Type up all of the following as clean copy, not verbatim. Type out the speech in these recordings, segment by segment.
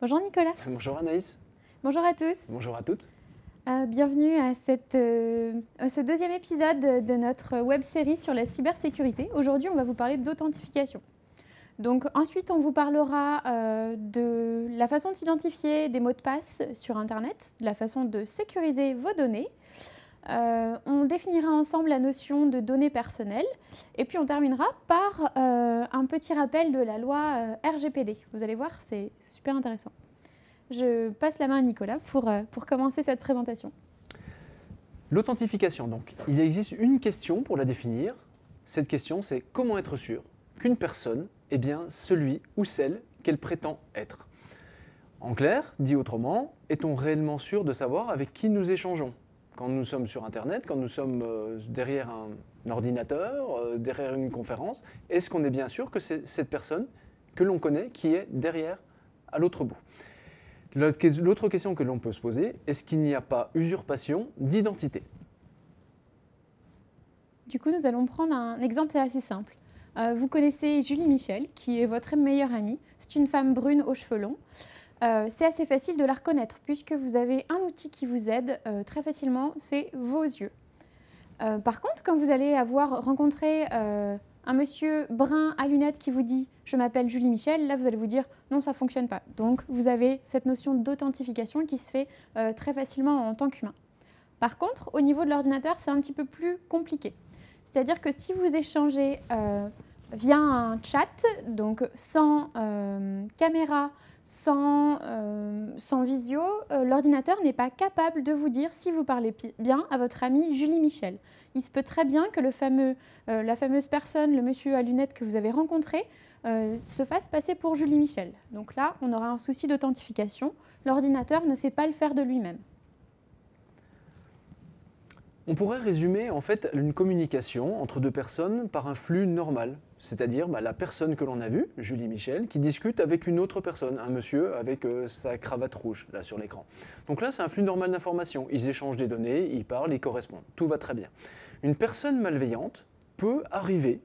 Bonjour Nicolas. Bonjour Anaïs. Bonjour à tous. Bonjour à toutes. Bienvenue à ce deuxième épisode de notre web-série sur la cybersécurité. Aujourd'hui, on va vous parler d'authentification. Donc ensuite, on vous parlera de la façon de s'identifier des mots de passe sur Internet, de la façon de sécuriser vos données. On définira ensemble la notion de données personnelles et puis on terminera par un petit rappel de la loi RGPD. Vous allez voir, c'est super intéressant. Je passe la main à Nicolas pour commencer cette présentation. L'authentification, donc. Il existe une question pour la définir. Cette question, c'est comment être sûr qu'une personne est bien celui ou celle qu'elle prétend être. En clair, dit autrement, est-on réellement sûr de savoir avec qui nous échangeons ? Quand nous sommes sur Internet, quand nous sommes derrière un ordinateur, derrière une conférence, est-ce qu'on est bien sûr que c'est cette personne que l'on connaît qui est derrière, à l'autre bout ? L'autre question que l'on peut se poser, est-ce qu'il n'y a pas usurpation d'identité ? Du coup, nous allons prendre un exemple assez simple. Vous connaissez Julie Michel, qui est votre meilleure amie. C'est une femme brune aux cheveux longs. C'est assez facile de la reconnaître, puisque vous avez un outil qui vous aide très facilement, c'est vos yeux. Par contre, quand vous allez avoir rencontré un monsieur brun à lunettes qui vous dit « je m'appelle Julie Michel », là vous allez vous dire « non, ça ne fonctionne pas ». Donc vous avez cette notion d'authentification qui se fait très facilement en tant qu'humain. Par contre, au niveau de l'ordinateur, c'est un petit peu plus compliqué. C'est-à-dire que si vous échangez via un chat, donc sans caméra, sans visio, l'ordinateur n'est pas capable de vous dire si vous parlez bien à votre amie Julie Michel. Il se peut très bien que la fameuse personne, le monsieur à lunettes que vous avez rencontré, se fasse passer pour Julie Michel. Donc là, on aura un souci d'authentification. L'ordinateur ne sait pas le faire de lui-même. On pourrait résumer en fait une communication entre deux personnes par un flux normal, c'est-à-dire la personne que l'on a vue, Julie Michel, qui discute avec une autre personne, un monsieur avec sa cravate rouge là sur l'écran. Donc là, c'est un flux normal d'informations. Ils échangent des données, ils parlent, ils correspondent. Tout va très bien. Une personne malveillante peut arriver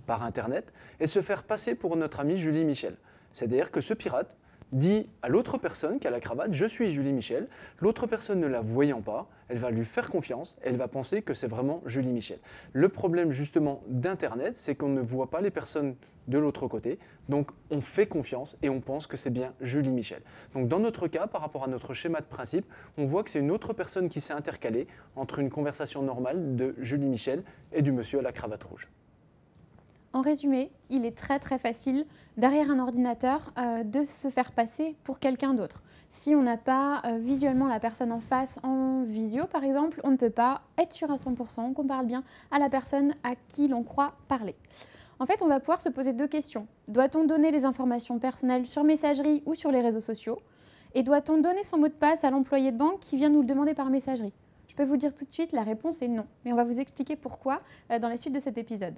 par Internet et se faire passer pour notre amie Julie Michel. C'est-à-dire que ce pirate dit à l'autre personne qui a la cravate « je suis Julie Michel », l'autre personne ne la voyant pas, elle va lui faire confiance, elle va penser que c'est vraiment Julie Michel. Le problème justement d'Internet, c'est qu'on ne voit pas les personnes de l'autre côté, donc on fait confiance et on pense que c'est bien Julie Michel. Donc dans notre cas, par rapport à notre schéma de principe, on voit que c'est une autre personne qui s'est intercalée entre une conversation normale de Julie Michel et du monsieur à la cravate rouge. En résumé, il est très très facile derrière un ordinateur de se faire passer pour quelqu'un d'autre. Si on n'a pas visuellement la personne en face en visio par exemple, on ne peut pas être sûr à 100% qu'on parle bien à la personne à qui l'on croit parler. En fait, on va pouvoir se poser deux questions. Doit-on donner les informations personnelles sur messagerie ou sur les réseaux sociaux? Et doit-on donner son mot de passe à l'employé de banque qui vient nous le demander par messagerie? Je peux vous dire tout de suite, la réponse est non. Mais on va vous expliquer pourquoi dans la suite de cet épisode.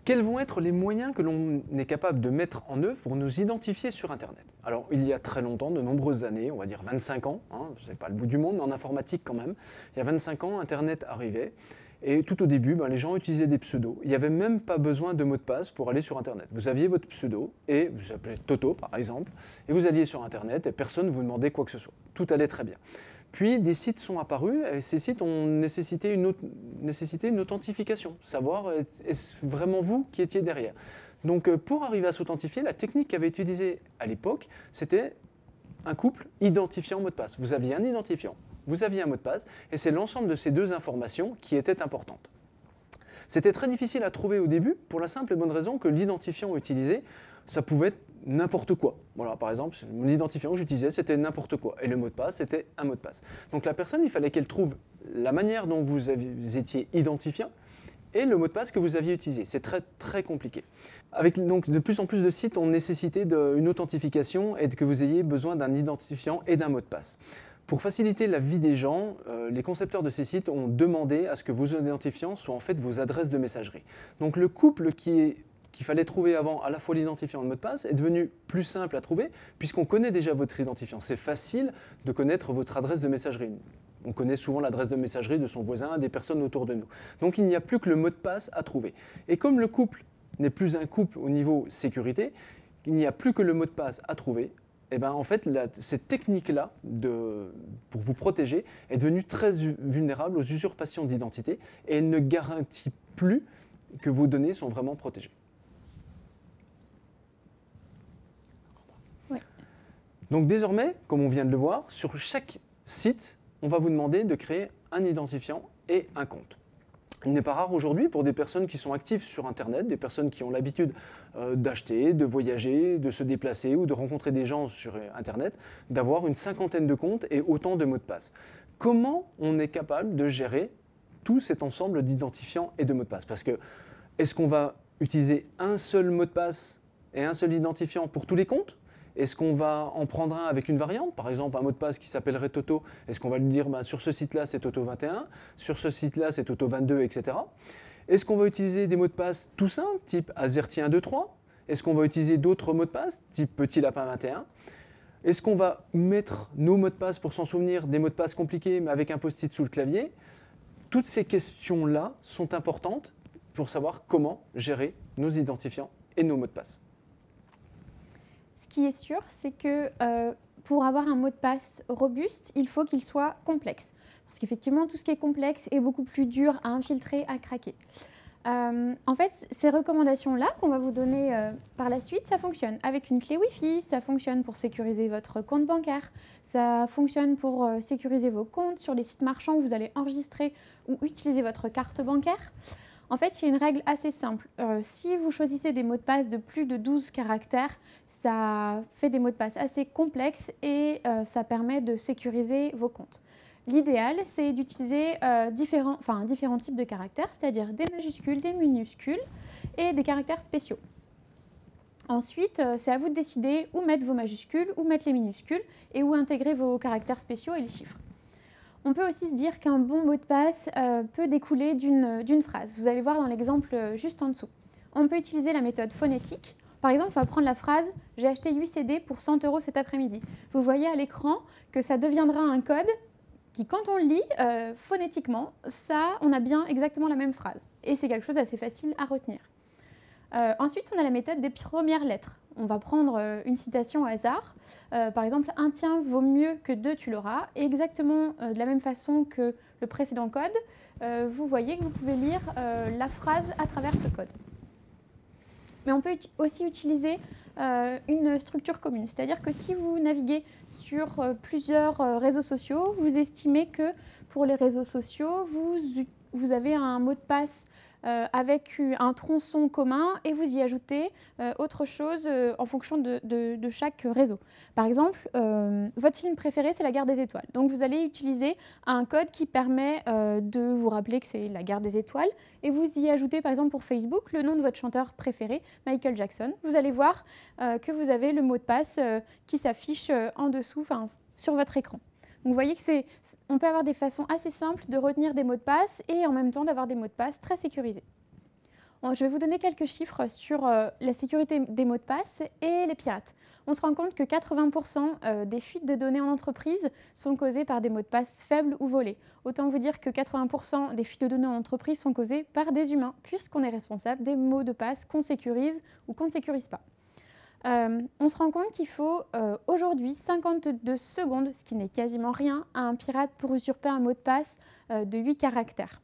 Quels vont être les moyens que l'on est capable de mettre en œuvre pour nous identifier sur Internet? Alors, il y a très longtemps, de nombreuses années, on va dire 25 ans, ce n'est pas le bout du monde, mais en informatique quand même, il y a 25 ans, Internet arrivait, et tout au début, les gens utilisaient des pseudos. Il n'y avait même pas besoin de mot de passe pour aller sur Internet. Vous aviez votre pseudo, et vous appelez Toto par exemple, et vous alliez sur Internet, et personne ne vous demandait quoi que ce soit. Tout allait très bien. Puis des sites sont apparus et ces sites ont nécessité une authentification, savoir est-ce vraiment vous qui étiez derrière. Donc pour arriver à s'authentifier, la technique qu'avait utilisée à l'époque, c'était un couple identifiant mot de passe. Vous aviez un identifiant, vous aviez un mot de passe et c'est l'ensemble de ces deux informations qui étaient importantes. C'était très difficile à trouver au début pour la simple et bonne raison que l'identifiant utilisé, ça pouvait être n'importe quoi. Voilà, par exemple, mon identifiant que j'utilisais, c'était n'importe quoi. Et le mot de passe, c'était un mot de passe. Donc la personne, il fallait qu'elle trouve la manière dont vous étiez identifiant et le mot de passe que vous aviez utilisé. C'est très, très compliqué. Avec donc, de plus en plus de sites ont nécessité une authentification et que vous ayez besoin d'un identifiant et d'un mot de passe. Pour faciliter la vie des gens, les concepteurs de ces sites ont demandé à ce que vos identifiants soient en fait vos adresses de messagerie. Donc le couple qu'il fallait trouver avant à la fois l'identifiant et le mot de passe est devenu plus simple à trouver puisqu'on connaît déjà votre identifiant. C'est facile de connaître votre adresse de messagerie. On connaît souvent l'adresse de messagerie de son voisin, des personnes autour de nous. Donc il n'y a plus que le mot de passe à trouver. Et comme le couple n'est plus un couple au niveau sécurité, il n'y a plus que le mot de passe à trouver. eh ben, en fait, cette technique-là, pour vous protéger, est devenue très vulnérable aux usurpations d'identité et elle ne garantit plus que vos données sont vraiment protégées. Ouais. Donc désormais, comme on vient de le voir, sur chaque site, on va vous demander de créer un identifiant et un compte. Il n'est pas rare aujourd'hui pour des personnes qui sont actives sur Internet, des personnes qui ont l'habitude d'acheter, de voyager, de se déplacer ou de rencontrer des gens sur Internet, d'avoir une cinquantaine de comptes et autant de mots de passe. Comment on est capable de gérer tout cet ensemble d'identifiants et de mots de passe? Parce que est-ce qu'on va utiliser un seul mot de passe et un seul identifiant pour tous les comptes? Est-ce qu'on va en prendre un avec une variante? Par exemple, un mot de passe qui s'appellerait Toto. Est-ce qu'on va lui dire sur ce site-là, c'est Toto 21, sur ce site-là, c'est Toto 22, etc. Est-ce qu'on va utiliser des mots de passe tout simples, type AZERTY123? Est-ce qu'on va utiliser d'autres mots de passe, type Petit Lapin 21? Est-ce qu'on va mettre nos mots de passe pour s'en souvenir, des mots de passe compliqués, mais avec un post-it sous le clavier? Toutes ces questions-là sont importantes pour savoir comment gérer nos identifiants et nos mots de passe. Ce qui est sûr, c'est que pour avoir un mot de passe robuste, il faut qu'il soit complexe. Parce qu'effectivement, tout ce qui est complexe est beaucoup plus dur à infiltrer, à craquer. En fait, ces recommandations-là qu'on va vous donner par la suite, ça fonctionne avec une clé Wi-Fi, ça fonctionne pour sécuriser votre compte bancaire, ça fonctionne pour sécuriser vos comptes sur les sites marchands où vous allez enregistrer ou utiliser votre carte bancaire. En fait, il y a une règle assez simple. Si vous choisissez des mots de passe de plus de 12 caractères, ça fait des mots de passe assez complexes et ça permet de sécuriser vos comptes. L'idéal, c'est d'utiliser différents types de caractères, c'est-à-dire des majuscules, des minuscules et des caractères spéciaux. Ensuite, c'est à vous de décider où mettre vos majuscules, où mettre les minuscules et où intégrer vos caractères spéciaux et les chiffres. On peut aussi se dire qu'un bon mot de passe peut découler d'une phrase. Vous allez voir dans l'exemple juste en dessous. On peut utiliser la méthode phonétique. Par exemple, on va prendre la phrase « J'ai acheté 8 CD pour 100 € cet après-midi ». Vous voyez à l'écran que ça deviendra un code qui, quand on le lit phonétiquement, on a bien exactement la même phrase. Et c'est quelque chose d'assez facile à retenir. Ensuite, on a la méthode des premières lettres. On va prendre une citation au hasard. Par exemple, un tien vaut mieux que deux, tu l'auras. Et exactement de la même façon que le précédent code, vous voyez que vous pouvez lire la phrase à travers ce code. Mais on peut aussi utiliser une structure commune. C'est-à-dire que si vous naviguez sur plusieurs réseaux sociaux, vous estimez que pour les réseaux sociaux, vous avez un mot de passe avec un tronçon commun et vous y ajoutez autre chose en fonction de chaque réseau. Par exemple, votre film préféré, c'est La Guerre des Étoiles. Donc vous allez utiliser un code qui permet de vous rappeler que c'est La Guerre des Étoiles et vous y ajoutez par exemple pour Facebook le nom de votre chanteur préféré, Michael Jackson. Vous allez voir que vous avez le mot de passe qui s'affiche en dessous, sur votre écran. Donc vous voyez qu'on peut avoir des façons assez simples de retenir des mots de passe et en même temps d'avoir des mots de passe très sécurisés. Bon, je vais vous donner quelques chiffres sur la sécurité des mots de passe et les pirates. On se rend compte que 80% des fuites de données en entreprise sont causées par des mots de passe faibles ou volés. Autant vous dire que 80% des fuites de données en entreprise sont causées par des humains, puisqu'on est responsable des mots de passe qu'on sécurise ou qu'on ne sécurise pas. On se rend compte qu'il faut aujourd'hui 52 secondes, ce qui n'est quasiment rien, à un pirate pour usurper un mot de passe de 8 caractères,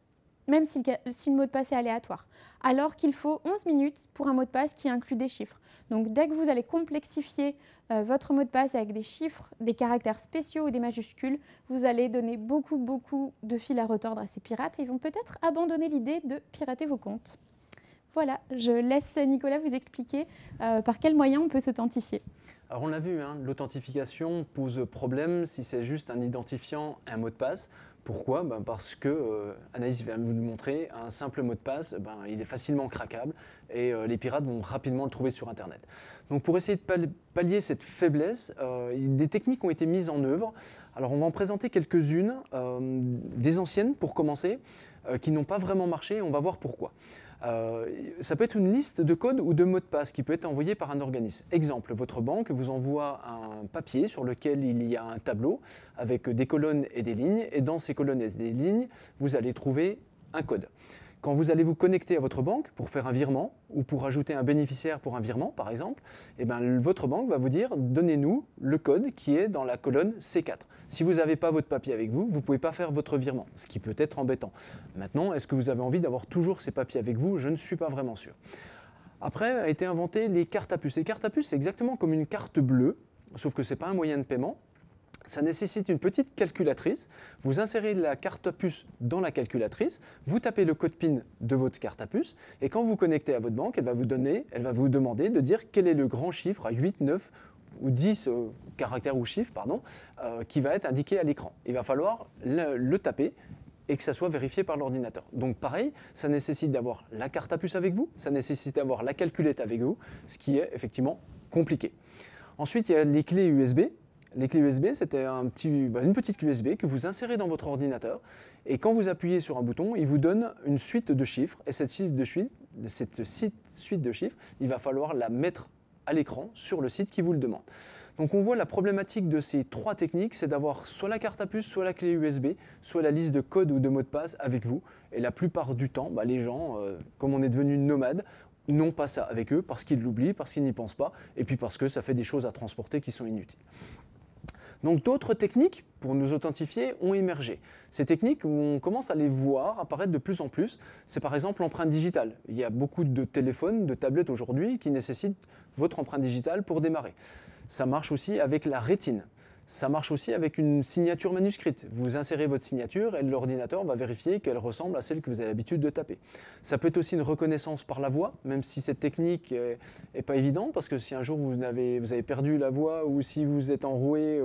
même si le mot de passe est aléatoire, alors qu'il faut 11 minutes pour un mot de passe qui inclut des chiffres. Donc dès que vous allez complexifier votre mot de passe avec des chiffres, des caractères spéciaux ou des majuscules, vous allez donner beaucoup de fil à retordre à ces pirates et ils vont peut-être abandonner l'idée de pirater vos comptes. Voilà, je laisse Nicolas vous expliquer par quels moyens on peut s'authentifier. Alors on l'a vu, l'authentification pose problème si c'est juste un identifiant et un mot de passe. Pourquoi? Parce que, Anaïs vient de vous le montrer, un simple mot de passe, il est facilement craquable et les pirates vont rapidement le trouver sur Internet. Donc pour essayer de pallier cette faiblesse, des techniques ont été mises en œuvre. Alors on va en présenter quelques-unes, des anciennes pour commencer, qui n'ont pas vraiment marché et on va voir pourquoi. Ça peut être une liste de codes ou de mots de passe qui peut être envoyée par un organisme. Exemple, votre banque vous envoie un papier sur lequel il y a un tableau avec des colonnes et des lignes. Et dans ces colonnes et des lignes, vous allez trouver un code. Quand vous allez vous connecter à votre banque pour faire un virement ou pour ajouter un bénéficiaire pour un virement, par exemple, eh ben, votre banque va vous dire « Donnez-nous le code qui est dans la colonne C4 ». Si vous n'avez pas votre papier avec vous, vous ne pouvez pas faire votre virement, ce qui peut être embêtant. Maintenant, est-ce que vous avez envie d'avoir toujours ces papiers avec vous? Je ne suis pas vraiment sûr. Après, a été inventé les cartes à puce. Les cartes à puce, c'est exactement comme une carte bleue, sauf que ce n'est pas un moyen de paiement. Ça nécessite une petite calculatrice. Vous insérez la carte à puce dans la calculatrice, vous tapez le code PIN de votre carte à puce, et quand vous connectez à votre banque, elle va vous demander de dire quel est le grand chiffre à 8, 9 ou 10 caractères ou chiffres qui va être indiqué à l'écran. Il va falloir le taper et que ça soit vérifié par l'ordinateur. Donc pareil, ça nécessite d'avoir la carte à puce avec vous, ça nécessite d'avoir la calculette avec vous, ce qui est effectivement compliqué. Ensuite, il y a les clés USB. Les clés USB, c'était une petite clé USB que vous insérez dans votre ordinateur et quand vous appuyez sur un bouton, il vous donne une suite de chiffres et cette suite de chiffres, il va falloir la mettre à l'écran sur le site qui vous le demande. Donc on voit la problématique de ces trois techniques, c'est d'avoir soit la carte à puce, soit la clé USB, soit la liste de codes ou de mots de passe avec vous. Et la plupart du temps, les gens, comme on est devenu nomades, n'ont pas ça avec eux parce qu'ils l'oublient, parce qu'ils n'y pensent pas, et puis parce que ça fait des choses à transporter qui sont inutiles. Donc d'autres techniques pour nous authentifier ont émergé. Ces techniques, on commence à les voir apparaître de plus en plus. C'est par exemple l'empreinte digitale. Il y a beaucoup de téléphones, de tablettes aujourd'hui qui nécessitent votre empreinte digitale pour démarrer. Ça marche aussi avec la rétine. Ça marche aussi avec une signature manuscrite. Vous insérez votre signature et l'ordinateur va vérifier qu'elle ressemble à celle que vous avez l'habitude de taper. Ça peut être aussi une reconnaissance par la voix, même si cette technique n'est pas évidente, parce que si un jour vous avez perdu la voix ou si vous êtes enroué,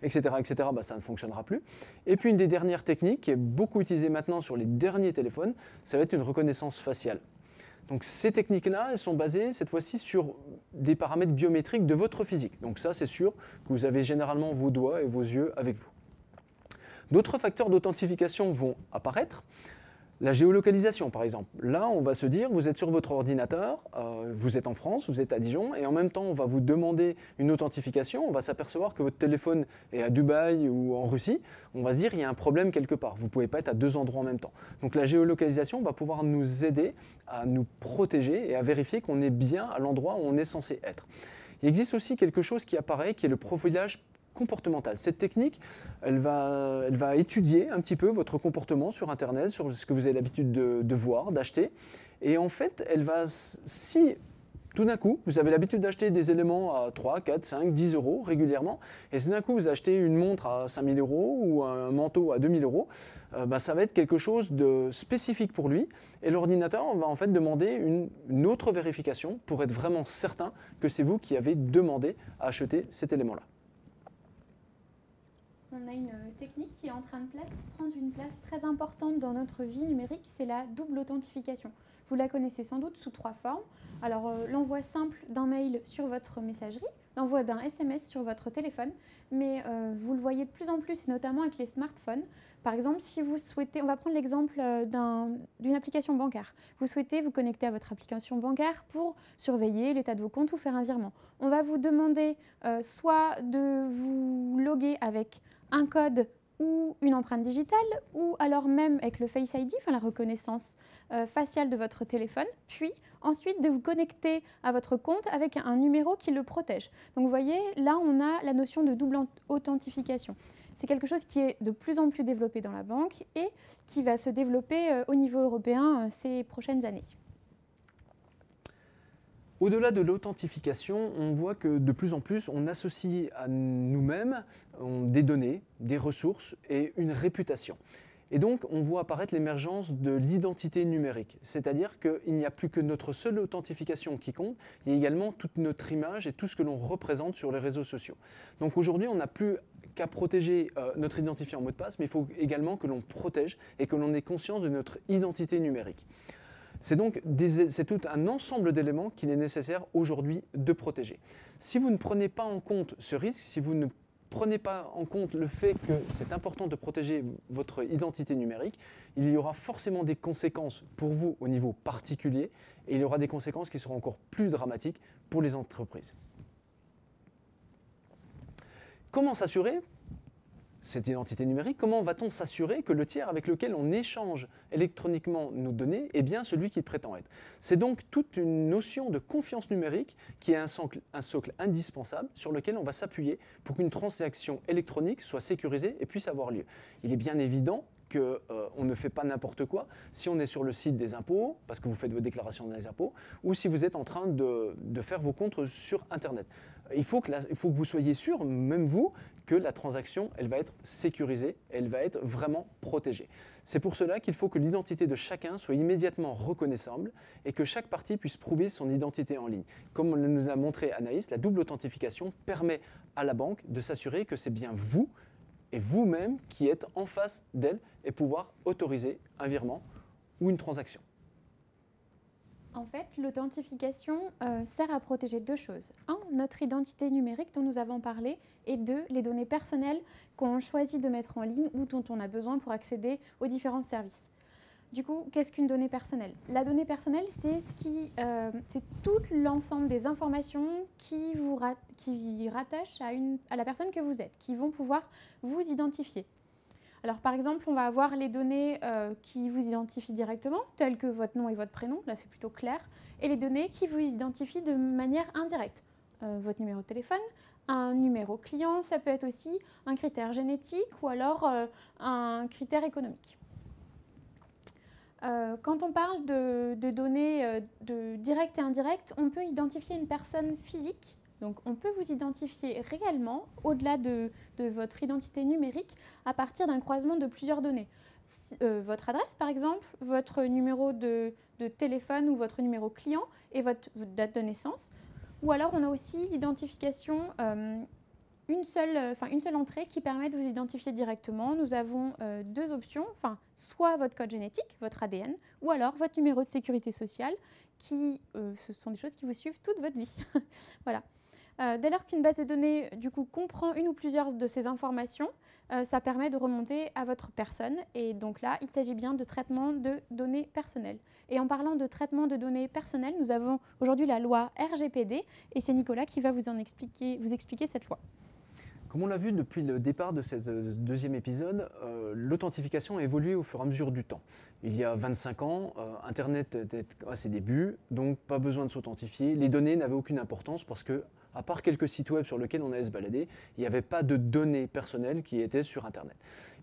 etc., ça ne fonctionnera plus. Et puis une des dernières techniques qui est beaucoup utilisée maintenant sur les derniers téléphones, ça va être une reconnaissance faciale. Donc ces techniques-là, elles sont basées cette fois-ci sur des paramètres biométriques de votre physique. Donc ça, c'est sûr que vous avez généralement vos doigts et vos yeux avec vous. D'autres facteurs d'authentification vont apparaître. La géolocalisation, par exemple. Là, on va se dire, vous êtes sur votre ordinateur, vous êtes en France, vous êtes à Dijon, et en même temps, on va vous demander une authentification. On va s'apercevoir que votre téléphone est à Dubaï ou en Russie. On va se dire, il y a un problème quelque part. Vous ne pouvez pas être à deux endroits en même temps. Donc la géolocalisation va pouvoir nous aider à nous protéger et à vérifier qu'on est bien à l'endroit où on est censé être. Il existe aussi quelque chose qui apparaît, qui est le profilage comportementale. Cette technique, elle va étudier un petit peu votre comportement sur Internet, sur ce que vous avez l'habitude de voir, d'acheter. Et en fait, si tout d'un coup, vous avez l'habitude d'acheter des éléments à 3, 4, 5, 10 euros régulièrement, et si tout d'un coup, vous achetez une montre à 5 000 euros ou un manteau à 2 000 euros, ça va être quelque chose de spécifique pour lui. Et l'ordinateur va en fait demander une autre vérification pour être vraiment certain que c'est vous qui avez demandé à acheter cet élément-là. On a une technique qui est en train de prendre une place très importante dans notre vie numérique, c'est la double authentification. Vous la connaissez sans doute sous trois formes. Alors l'envoi simple d'un mail sur votre messagerie, l'envoi d'un SMS sur votre téléphone, mais vous le voyez de plus en plus, et notamment avec les smartphones. Par exemple, si vous souhaitez, on va prendre l'exemple d'une application bancaire. Vous souhaitez vous connecter à votre application bancaire pour surveiller l'état de vos comptes ou faire un virement. On va vous demander soit de vous loguer avec un code ou une empreinte digitale, ou alors même avec le Face ID, enfin la reconnaissance faciale de votre téléphone, puis ensuite de vous connecter à votre compte avec un numéro qui le protège. Donc vous voyez, là on a la notion de double authentification. C'est quelque chose qui est de plus en plus développé dans la banque et qui va se développer au niveau européen ces prochaines années. Au-delà de l'authentification, on voit que de plus en plus, on associe à nous-mêmes des données, des ressources et une réputation. Et donc, on voit apparaître l'émergence de l'identité numérique. C'est-à-dire qu'il n'y a plus que notre seule authentification qui compte, il y a également toute notre image et tout ce que l'on représente sur les réseaux sociaux. Donc aujourd'hui, on n'a plus qu'à protéger notre identifiant mot de passe, mais il faut également que l'on protège et que l'on ait conscience de notre identité numérique. C'est donc tout un ensemble d'éléments qu'il est nécessaire aujourd'hui de protéger. Si vous ne prenez pas en compte ce risque, si vous ne prenez pas en compte le fait que c'est important de protéger votre identité numérique, il y aura forcément des conséquences pour vous au niveau particulier et il y aura des conséquences qui seront encore plus dramatiques pour les entreprises. Comment s'assurer cette identité numérique, comment va-t-on s'assurer que le tiers avec lequel on échange électroniquement nos données est bien celui qu'il prétend être? C'est donc toute une notion de confiance numérique qui est un socle indispensable sur lequel on va s'appuyer pour qu'une transaction électronique soit sécurisée et puisse avoir lieu. Il est bien évident qu'on ne fait pas n'importe quoi si on est sur le site des impôts, parce que vous faites vos déclarations des impôts, ou si vous êtes en train de faire vos comptes sur Internet. Il faut que vous soyez sûr, même vous, que la transaction, elle va être sécurisée, elle va être vraiment protégée. C'est pour cela qu'il faut que l'identité de chacun soit immédiatement reconnaissable et que chaque partie puisse prouver son identité en ligne. Comme nous l'a montré Anaïs, la double authentification permet à la banque de s'assurer que c'est bien vous et vous-même qui êtes en face d'elle et pouvoir autoriser un virement ou une transaction. En fait, l'authentification sert à protéger deux choses. Un, notre identité numérique dont nous avons parlé, et deux, les données personnelles qu'on choisit de mettre en ligne ou dont on a besoin pour accéder aux différents services. Du coup, qu'est-ce qu'une donnée personnelle? La donnée personnelle, c'est tout l'ensemble des informations qui rattachent à la personne que vous êtes, qui vont pouvoir vous identifier. Alors par exemple, on va avoir les données qui vous identifient directement, telles que votre nom et votre prénom, là c'est plutôt clair, et les données qui vous identifient de manière indirecte. Votre numéro de téléphone, un numéro client, ça peut être aussi un critère génétique ou alors un critère économique. Quand on parle de données directes et indirectes, on peut identifier une personne physique. Donc on peut vous identifier réellement, au-delà de votre identité numérique, à partir d'un croisement de plusieurs données. Votre adresse par exemple, votre numéro de téléphone ou votre numéro client et votre date de naissance. Ou alors on a aussi l'identification, une seule entrée qui permet de vous identifier directement. Nous avons deux options, soit votre code génétique, votre ADN, ou alors votre numéro de sécurité sociale, ce sont des choses qui vous suivent toute votre vie. Voilà. Dès lors qu'une base de données du coup, comprend une ou plusieurs de ces informations, ça permet de remonter à votre personne. Et donc là, il s'agit bien de traitement de données personnelles. Et en parlant de traitement de données personnelles, nous avons aujourd'hui la loi RGPD et c'est Nicolas qui va vous expliquer cette loi. Comme on l'a vu depuis le départ de ce deuxième épisode, l'authentification a évolué au fur et à mesure du temps. Il y a 25 ans, Internet était à ses débuts, donc pas besoin de s'authentifier. Les données n'avaient aucune importance parce que, à part quelques sites web sur lesquels on allait se balader, il n'y avait pas de données personnelles qui étaient sur Internet.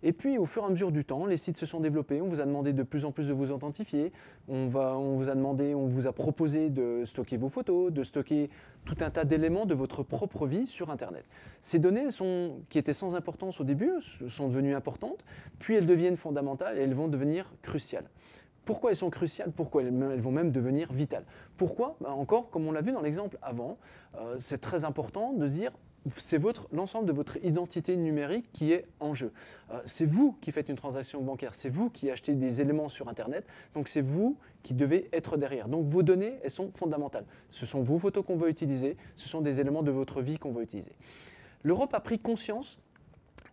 Et puis, au fur et à mesure du temps, les sites se sont développés, on vous a demandé de plus en plus de vous authentifier, on vous a proposé de stocker vos photos, de stocker tout un tas d'éléments de votre propre vie sur Internet. Ces données qui étaient sans importance au début sont devenues importantes, puis elles deviennent fondamentales et elles vont devenir cruciales. Pourquoi elles sont cruciales? Pourquoi elles vont même devenir vitales? Pourquoi? Encore, comme on l'a vu dans l'exemple avant, c'est très important de dire c'est l'ensemble de votre identité numérique qui est en jeu. C'est vous qui faites une transaction bancaire, c'est vous qui achetez des éléments sur Internet, donc c'est vous qui devez être derrière. Donc vos données, elles sont fondamentales. Ce sont vos photos qu'on va utiliser, ce sont des éléments de votre vie qu'on va utiliser. L'Europe a pris conscience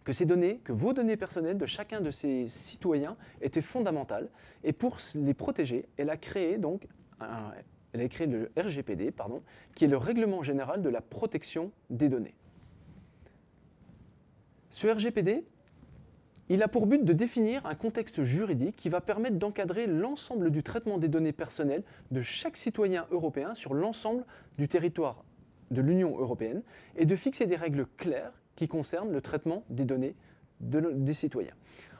que ces données, que vos données personnelles de chacun de ses citoyens étaient fondamentales. Et pour les protéger, elle a créé le RGPD, qui est le Règlement général de la protection des données. Ce RGPD, il a pour but de définir un contexte juridique qui va permettre d'encadrer l'ensemble du traitement des données personnelles de chaque citoyen européen sur l'ensemble du territoire de l'Union européenne et de fixer des règles claires qui concernent le traitement des données des citoyens.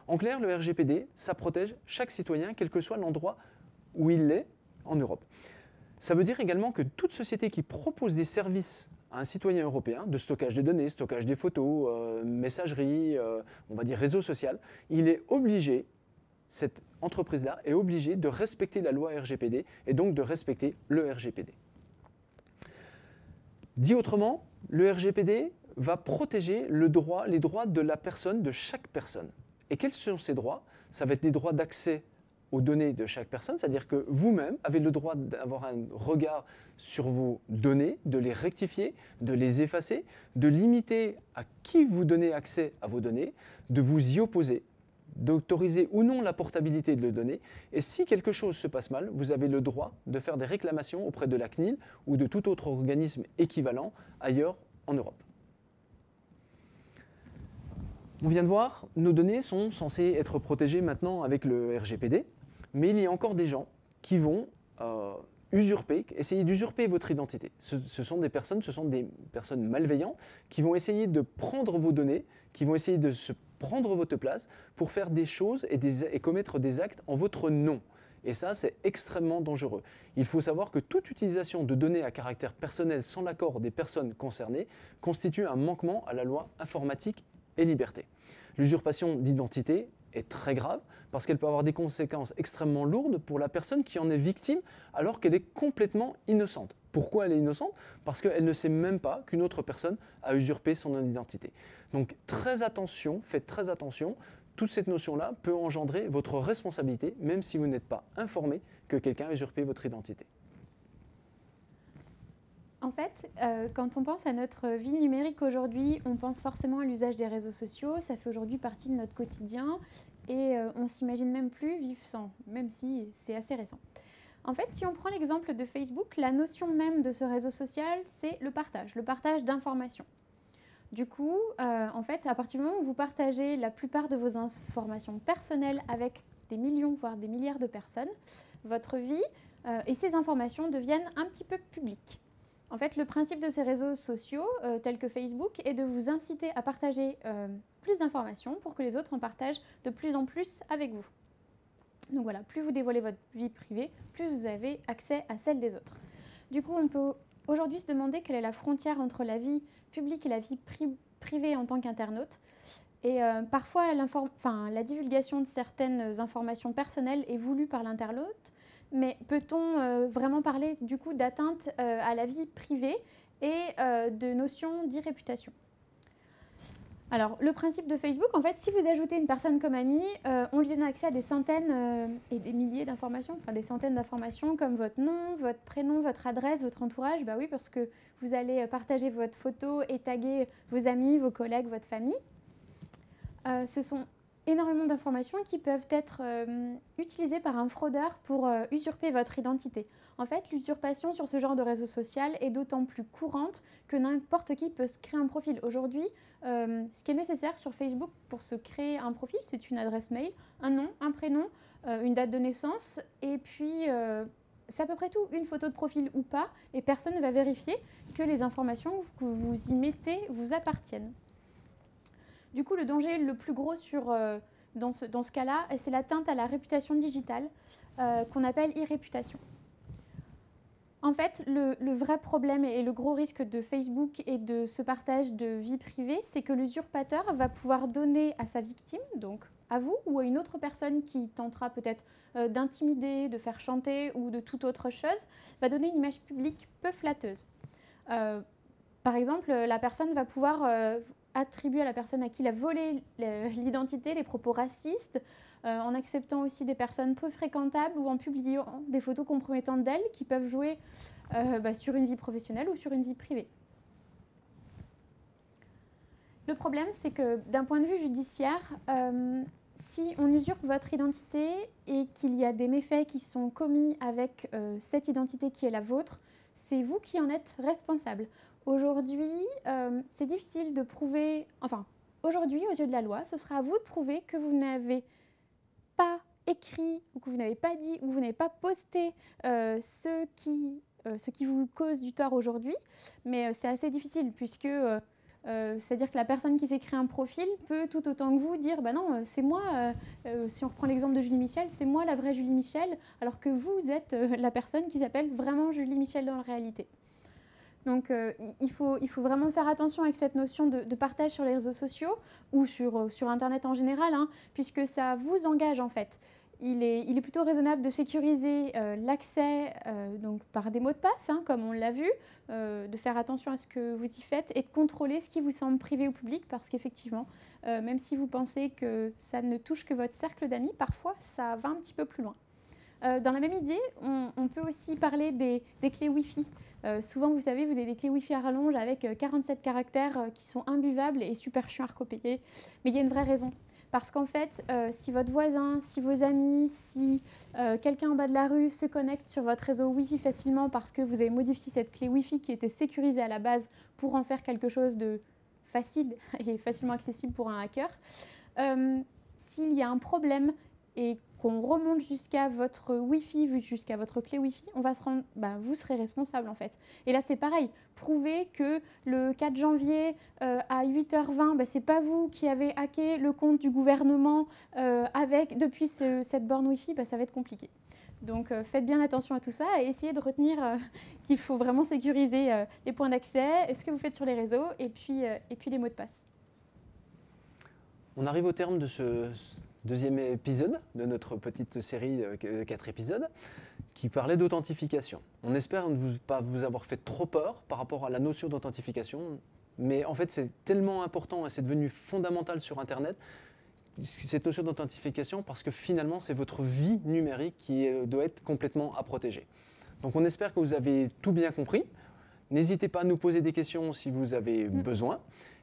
En clair, le RGPD, ça protège chaque citoyen, quel que soit l'endroit où il est en Europe. Ça veut dire également que toute société qui propose des services à un citoyen européen, de stockage des données, stockage des photos, messagerie, on va dire réseau social, cette entreprise-là est obligée de respecter la loi RGPD et donc de respecter le RGPD. Dit autrement, le RGPD va protéger les droits de la personne, de chaque personne. Et quels sont ces droits? Ça va être des droits d'accès aux données de chaque personne, c'est-à-dire que vous-même avez le droit d'avoir un regard sur vos données, de les rectifier, de les effacer, de limiter à qui vous donnez accès à vos données, de vous y opposer, d'autoriser ou non la portabilité de les données. Et si quelque chose se passe mal, vous avez le droit de faire des réclamations auprès de la CNIL ou de tout autre organisme équivalent ailleurs en Europe. On vient de voir, nos données sont censées être protégées maintenant avec le RGPD, mais il y a encore des gens qui vont essayer d'usurper votre identité. Ce sont des personnes malveillantes qui vont essayer de prendre vos données, qui vont essayer de se prendre votre place pour faire des choses et commettre des actes en votre nom. Et ça, c'est extrêmement dangereux. Il faut savoir que toute utilisation de données à caractère personnel sans l'accord des personnes concernées constitue un manquement à la loi informatique et liberté. L'usurpation d'identité est très grave parce qu'elle peut avoir des conséquences extrêmement lourdes pour la personne qui en est victime alors qu'elle est complètement innocente. Pourquoi elle est innocente? Parce qu'elle ne sait même pas qu'une autre personne a usurpé son identité. Donc très attention, faites très attention. Toute cette notion-là peut engendrer votre responsabilité, même si vous n'êtes pas informé que quelqu'un a usurpé votre identité. En fait, quand on pense à notre vie numérique aujourd'hui, on pense forcément à l'usage des réseaux sociaux. Ça fait aujourd'hui partie de notre quotidien et on ne s'imagine même plus vivre sans, même si c'est assez récent. En fait, si on prend l'exemple de Facebook, la notion même de ce réseau social, c'est le partage d'informations. Du coup, en fait, à partir du moment où vous partagez la plupart de vos informations personnelles avec des millions, voire des milliards de personnes, votre vie et ces informations deviennent un petit peu publiques. En fait, le principe de ces réseaux sociaux, tels que Facebook, est de vous inciter à partager plus d'informations pour que les autres en partagent de plus en plus avec vous. Donc voilà, plus vous dévoilez votre vie privée, plus vous avez accès à celle des autres. Du coup, on peut aujourd'hui se demander quelle est la frontière entre la vie publique et la vie privée en tant qu'internaute. Et parfois, la divulgation de certaines informations personnelles est voulue par l'internaute, mais peut-on vraiment parler du coup d'atteinte à la vie privée et de notions d'irréputation? Alors, le principe de Facebook, en fait, si vous ajoutez une personne comme amie, on lui donne accès à des centaines et des milliers d'informations, enfin des centaines d'informations comme votre nom, votre prénom, votre adresse, votre entourage. Bah oui, parce que vous allez partager votre photo et taguer vos amis, vos collègues, votre famille. Ce sont énormément d'informations qui peuvent être utilisées par un fraudeur pour usurper votre identité. En fait, l'usurpation sur ce genre de réseau social est d'autant plus courante que n'importe qui peut se créer un profil. Aujourd'hui, ce qui est nécessaire sur Facebook pour se créer un profil, c'est une adresse mail, un nom, un prénom, une date de naissance, et puis c'est à peu près tout, une photo de profil ou pas, et personne ne va vérifier que les informations que vous y mettez vous appartiennent. Du coup, le danger le plus gros dans ce cas-là, c'est l'atteinte à la réputation digitale qu'on appelle irréputation. En fait, le vrai problème et le gros risque de Facebook et de ce partage de vie privée, c'est que l'usurpateur va pouvoir donner à sa victime, donc à vous ou à une autre personne qui tentera peut-être d'intimider, de faire chanter ou de toute autre chose, va donner une image publique peu flatteuse. Par exemple, la personne va pouvoir attribuer à la personne à qui il a volé l'identité des propos racistes, en acceptant aussi des personnes peu fréquentables ou en publiant des photos compromettantes d'elles qui peuvent jouer sur une vie professionnelle ou sur une vie privée. Le problème, c'est que d'un point de vue judiciaire, si on usurpe votre identité et qu'il y a des méfaits qui sont commis avec cette identité qui est la vôtre, c'est vous qui en êtes responsable. Aujourd'hui, c'est difficile de prouver... Enfin, aujourd'hui, aux yeux de la loi, ce sera à vous de prouver que vous n'avez pas écrit ou que vous n'avez pas dit ou que vous n'avez pas posté ce qui vous cause du tort aujourd'hui. Mais c'est assez difficile puisque... c'est-à-dire que la personne qui s'est créé un profil peut tout autant que vous dire « bah non, c'est moi, si on reprend l'exemple de Julie Michel, c'est moi la vraie Julie Michel », alors que vous êtes la personne qui s'appelle vraiment Julie Michel dans la réalité. Donc il faut vraiment faire attention avec cette notion de partage sur les réseaux sociaux ou sur Internet en général, hein, puisque ça vous engage en fait. Il est plutôt raisonnable de sécuriser l'accès donc par des mots de passe, hein, comme on l'a vu, de faire attention à ce que vous y faites et de contrôler ce qui vous semble privé ou public, parce qu'effectivement, même si vous pensez que ça ne touche que votre cercle d'amis, parfois ça va un petit peu plus loin. Dans la même idée, on peut aussi parler des clés Wi-Fi. Souvent, vous savez, vous avez des clés Wi-Fi à rallonge avec 47 caractères qui sont imbuvables et super chiants à recopier. Mais il y a une vraie raison. Parce qu'en fait, si votre voisin, si vos amis, si quelqu'un en bas de la rue se connecte sur votre réseau Wi-Fi facilement parce que vous avez modifié cette clé Wi-Fi qui était sécurisée à la base pour en faire quelque chose de facile et facilement accessible pour un hacker. S'il y a un problème et qu'on remonte jusqu'à votre Wi-Fi, jusqu'à votre clé Wi-Fi, on va se rendre, vous serez responsable en fait. Et là c'est pareil, prouvez que le 4 janvier à 8h20, c'est pas vous qui avez hacké le compte du gouvernement depuis cette borne Wi-Fi, ça va être compliqué. Donc faites bien attention à tout ça et essayez de retenir qu'il faut vraiment sécuriser les points d'accès, ce que vous faites sur les réseaux et puis les mots de passe. On arrive au terme de ce deuxième épisode de notre petite série de 4 épisodes qui parlait d'authentification. On espère ne pas vous avoir fait trop peur par rapport à la notion d'authentification, mais en fait c'est tellement important et c'est devenu fondamental sur Internet, cette notion d'authentification, parce que finalement c'est votre vie numérique qui doit être complètement à protéger. Donc on espère que vous avez tout bien compris. N'hésitez pas à nous poser des questions si vous avez besoin.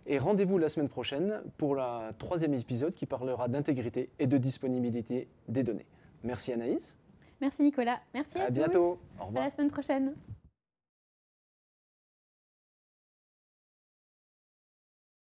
Et rendez-vous la semaine prochaine pour le 3e épisode qui parlera d'intégrité et de disponibilité des données. Merci Anaïs. Merci Nicolas. Merci à tous. À bientôt. Au revoir. À la semaine prochaine.